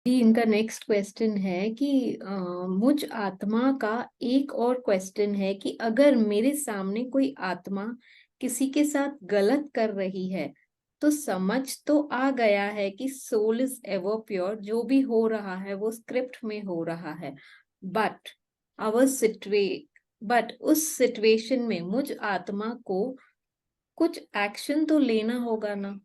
जी, इनका next question है कि मुझ आत्मा का एक और क्वेश्चन है कि अगर मेरे सामने कोई आत्मा किसी के साथ गलत कर रही है तो समझ तो आ गया है कि सोल इज एवर प्योर, जो भी हो रहा है वो स्क्रिप्ट में हो रहा है। बट अवर सिचुए बट उस सिचुएशन में मुझ आत्मा को कुछ एक्शन तो लेना होगा ना।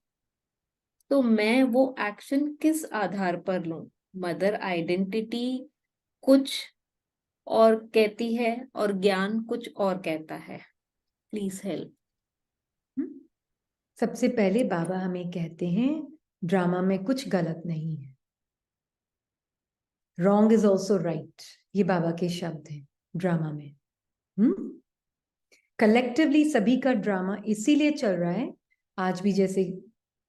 तो मैं वो एक्शन किस आधार पर लूं? मदर आइडेंटिटी कुछ और कहती है और ज्ञान कुछ और कहता है। Please help. सबसे पहले बाबा हमें कहते हैं ड्रामा में कुछ गलत नहीं है। रॉन्ग इज ऑल्सो राइट, ये बाबा के शब्द हैं ड्रामा में। कलेक्टिवली सभी का ड्रामा इसीलिए चल रहा है। आज भी जैसे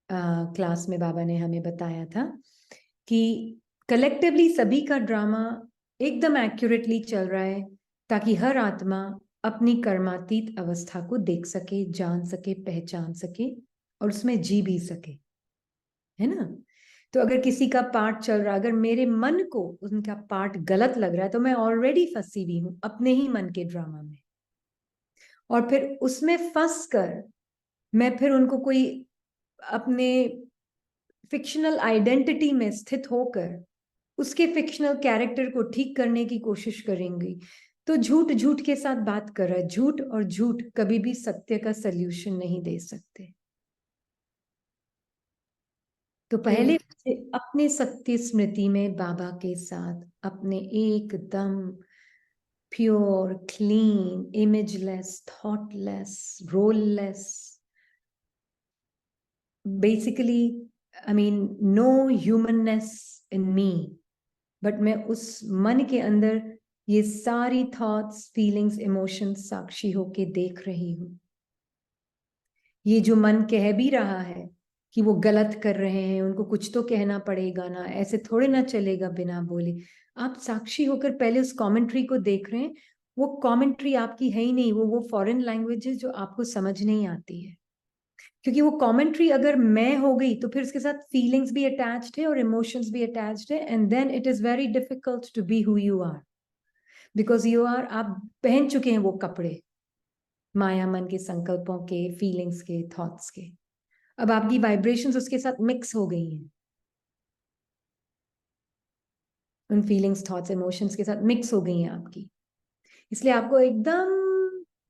क्लास में बाबा ने हमें बताया था कि कलेक्टिवली सभी का ड्रामा एकदम एक्यूरेटली चल रहा है, ताकि हर आत्मा अपनी कर्मातीत अवस्था को देख सके, जान सके, पहचान सके और उसमें जी भी सके, है ना। तो अगर किसी का पार्ट चल रहा, अगर मेरे मन को उनका पार्ट गलत लग रहा है तो मैं ऑलरेडी फंसी हुई हूं अपने ही मन के ड्रामा में, और फिर उसमें फंस कर मैं फिर उनको कोई अपने फिक्शनल आइडेंटिटी में स्थित होकर उसके फिक्शनल कैरेक्टर को ठीक करने की कोशिश करेंगी। तो झूठ झूठ के साथ बात कर रहा है। झूठ और झूठ कभी भी सत्य का सल्यूशन नहीं दे सकते। तो पहले अपने सत्य स्मृति में बाबा के साथ अपने एकदम pure, clean, imageless, thoughtless, roleless, basically I mean no humanness in me, but मैं उस मन के अंदर ये सारी थॉट्स, फीलिंग्स, इमोशंस साक्षी होके देख रही हूं। ये जो मन कह भी रहा है कि वो गलत कर रहे हैं, उनको कुछ तो कहना पड़ेगा ना, ऐसे थोड़े ना चलेगा बिना बोले, आप साक्षी होकर पहले उस कमेंट्री को देख रहे हैं। वो कमेंट्री आपकी है ही नहीं, वो फॉरेन लैंग्वेज है जो आपको समझ नहीं आती है। क्योंकि वो कमेंट्री अगर मैं हो गई तो फिर उसके साथ फीलिंग्स भी अटैच्ड है और इमोशंस भी अटैच्ड है, and then it is very difficult to be who you are, because you are, आप पहन चुके हैं वो कपड़े माया मन के, संकल्पों के, फीलिंग्स के, थॉट्स के। अब आपकी वाइब्रेशंस उसके साथ मिक्स हो गई हैं, उन फीलिंग्स, थॉट्स, इमोशंस के साथ मिक्स हो गई हैं आपकी। इसलिए आपको एकदम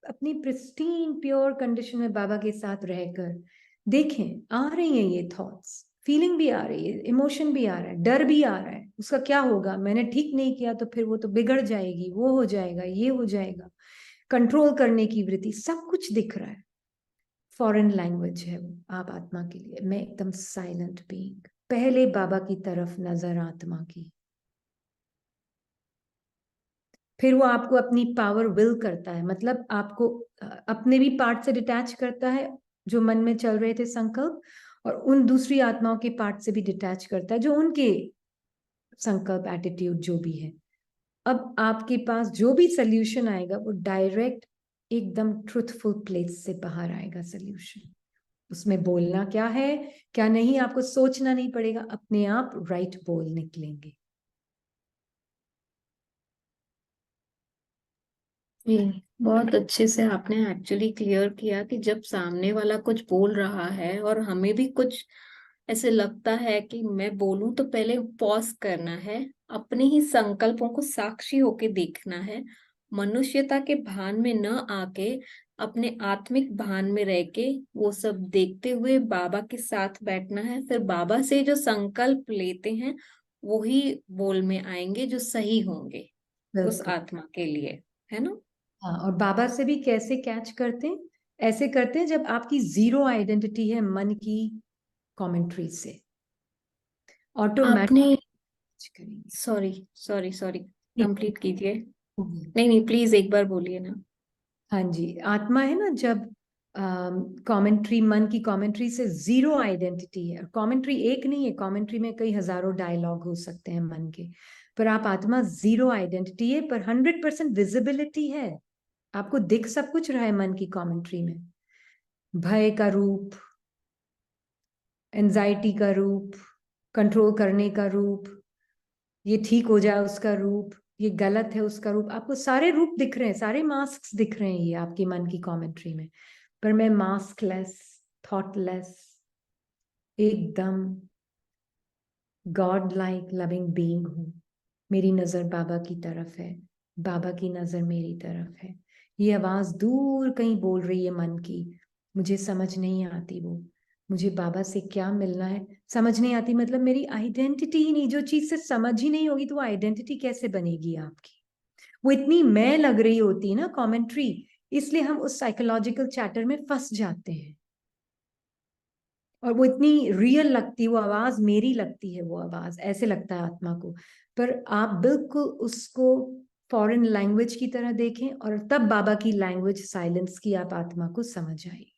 अपनी प्रिस्टीन प्योर कंडीशन में बाबा के साथ रहकर देखें, आ रही हैं ये थॉट्स, फीलिंग भी आ रही है, इमोशन भी आ रहा है, डर भी आ रहा है, उसका क्या होगा, मैंने ठीक नहीं किया तो फिर वो तो बिगड़ जाएगी, वो हो जाएगा, ये हो जाएगा, कंट्रोल करने की वृत्ति, सब कुछ दिख रहा है। फॉरेन लैंग्वेज है वो आप आत्मा के लिए। मैं एकदम साइलेंट बीइंग, पहले बाबा की तरफ नजर आत्मा की, फिर वो आपको अपनी पावर विल करता है, मतलब आपको अपने भी पार्ट से डिटैच करता है जो मन में चल रहे थे संकल्प, और उन दूसरी आत्माओं के पार्ट से भी डिटैच करता है जो उनके संकल्प, एटीट्यूड जो भी है। अब आपके पास जो भी सोल्यूशन आएगा वो डायरेक्ट एकदम ट्रुथफुल प्लेस से बाहर आएगा सोल्यूशन। उसमें बोलना क्या है क्या नहीं आपको सोचना नहीं पड़ेगा, अपने आप राइट बोल निकलेंगे। जी, बहुत अच्छे से आपने एक्चुअली क्लियर किया कि जब सामने वाला कुछ बोल रहा है और हमें भी कुछ ऐसे लगता है कि मैं बोलूं, तो पहले पॉज करना है, अपने ही संकल्पों को साक्षी होके देखना है, मनुष्यता के भान में न आके अपने आत्मिक भान में रह के वो सब देखते हुए बाबा के साथ बैठना है। फिर बाबा से जो संकल्प लेते हैं वही बोल में आएंगे जो सही होंगे उस बिल्कुल। आत्मा के लिए, है ना। हाँ, और बाबा से भी कैसे कैच करते हैं? ऐसे करते हैं जब आपकी जीरो आइडेंटिटी है मन की कमेंट्री से, आपने ऑटोमेटिक करेंगे। सॉरी सॉरी सॉरी, ठीक कंप्लीट कीजिए। है। नहीं नहीं, प्लीज एक बार बोलिए ना। हाँ जी, आत्मा है ना, जब कमेंट्री, मन की कमेंट्री से जीरो आइडेंटिटी है, कमेंट्री एक नहीं है, कमेंट्री में कई हजारों डायलॉग हो सकते हैं मन के, पर आप आत्मा जीरो आइडेंटिटी है, पर 100% विजिबिलिटी है। आपको दिख सब कुछ रहा है मन की कमेंट्री में, भय का रूप, एंजाइटी का रूप, कंट्रोल करने का रूप, ये ठीक हो जाए उसका रूप, ये गलत है उसका रूप, आपको सारे रूप दिख रहे हैं, सारे मास्क दिख रहे हैं ये आपकी मन की कमेंट्री में। पर मैं मास्कलेस, थॉटलेस, एकदम गॉड लाइक लविंग बीइंग हूँ। मेरी नजर बाबा की तरफ है, बाबा की नजर मेरी तरफ है। ये आवाज दूर कहीं बोल रही है मन की, मुझे समझ नहीं आती वो, मुझे बाबा से क्या मिलना है समझ नहीं आती। मतलब मेरी आइडेंटिटी ही नहीं, जो चीज से समझ ही नहीं होगी तो वो आइडेंटिटी कैसे बनेगी आपकी। वो इतनी मैं लग रही होती है ना कमेंट्री, इसलिए हम उस साइकोलॉजिकल चैटर में फंस जाते हैं। और वो इतनी रियल लगती है, वो आवाज मेरी लगती है, वो आवाज ऐसे लगता है आत्मा को। पर आप बिल्कुल उसको फॉरेन लैंग्वेज की तरह देखें और तब बाबा की लैंग्वेज साइलेंस की आप आत्मा को समझ आएगी।